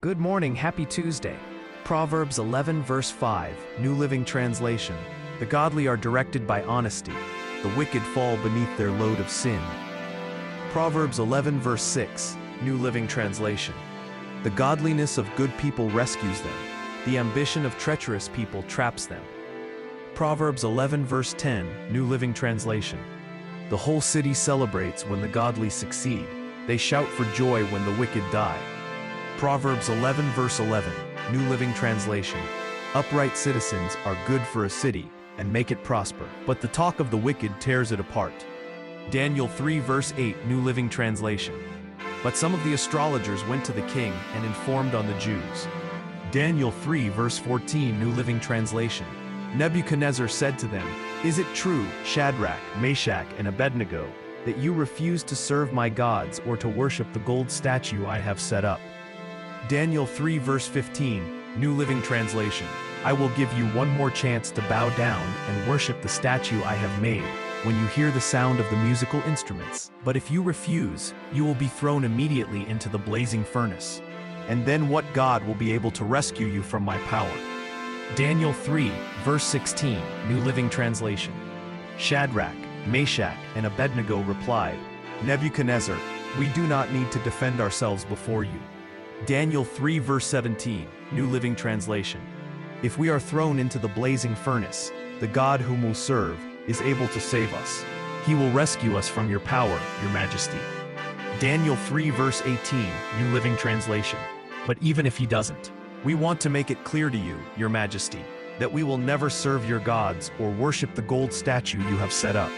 Good morning, happy Tuesday. Proverbs 11 verse 5, New Living Translation. The godly are directed by honesty. The wicked fall beneath their load of sin. Proverbs 11 verse 6, New Living Translation. The godliness of good people rescues them. The ambition of treacherous people traps them. Proverbs 11 verse 10, New Living Translation. The whole city celebrates when the godly succeed. They shout for joy when the wicked die. Proverbs 11 verse 11, New Living Translation. Upright citizens are good for a city and make it prosper, but the talk of the wicked tears it apart. Daniel 3 verse 8, New Living Translation. But some of the astrologers went to the king and informed on the Jews. Daniel 3 verse 14, New Living Translation. Nebuchadnezzar said to them, "Is it true, Shadrach, Meshach, and Abednego, that you refuse to serve my gods or to worship the gold statue I have set up?" Daniel 3 verse 15, New Living Translation. I will give you one more chance to bow down and worship the statue I have made when you hear the sound of the musical instruments. But if you refuse, you will be thrown immediately into the blazing furnace. And then what God will be able to rescue you from my power? Daniel 3 verse 16, New Living Translation. Shadrach, Meshach, and Abednego replied, Nebuchadnezzar, we do not need to defend ourselves before you. Daniel 3 verse 17, New Living Translation. If we are thrown into the blazing furnace, the God whom we serve is able to save us. He will rescue us from your power, your majesty. Daniel 3 verse 18, New Living Translation. But even if he doesn't, we want to make it clear to you, your majesty, that we will never serve your gods or worship the gold statue you have set up.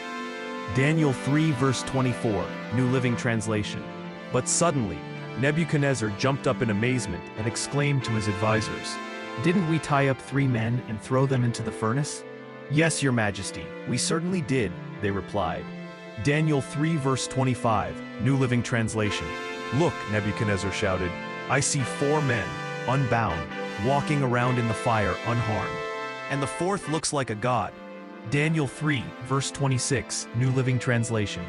Daniel 3 verse 24, New Living Translation. But suddenly, Nebuchadnezzar jumped up in amazement and exclaimed to his advisors, Didn't we tie up 3 men and throw them into the furnace? Yes, your majesty, we certainly did, they replied. Daniel 3 verse 25, New Living Translation. Look, Nebuchadnezzar shouted, I see 4 men, unbound, walking around in the fire unharmed. And the 4th looks like a god. Daniel 3 verse 26, New Living Translation.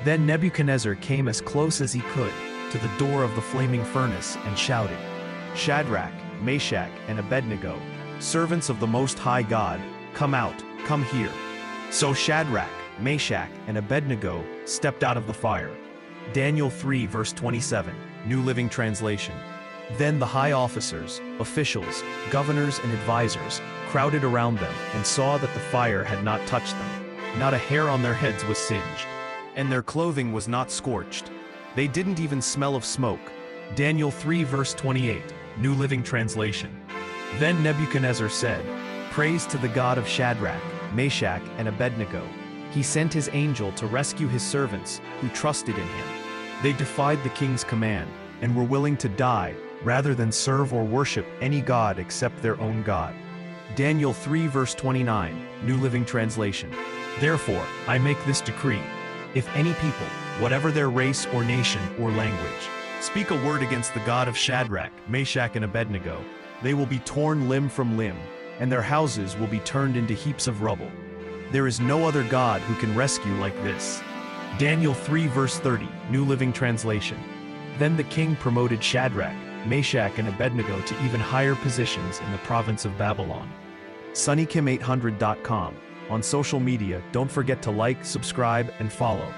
Then Nebuchadnezzar came as close as he could to the door of the flaming furnace and shouted, Shadrach, Meshach, and Abednego, servants of the Most High God, come out, come here. So Shadrach, Meshach, and Abednego stepped out of the fire. Daniel 3 verse 27, New Living Translation. Then the high officers, officials, governors, and advisors crowded around them and saw that the fire had not touched them. Not a hair on their heads was singed, and their clothing was not scorched. They didn't even smell of smoke. Daniel 3 verse 28, New Living Translation. Then Nebuchadnezzar said, Praise to the God of Shadrach, Meshach, and Abednego. He sent his angel to rescue his servants who trusted in him. They defied the king's command and were willing to die rather than serve or worship any god except their own God. Daniel 3 verse 29, New Living Translation. Therefore, I make this decree. If any people, whatever their race or nation or language, speak a word against the God of Shadrach, Meshach, and Abednego, they will be torn limb from limb, and their houses will be turned into heaps of rubble. There is no other God who can rescue like this. Daniel 3 verse 30, New Living Translation. Then the king promoted Shadrach, Meshach, and Abednego to even higher positions in the province of Babylon. SunnyKim800.com. On social media, don't forget to like, subscribe, and follow.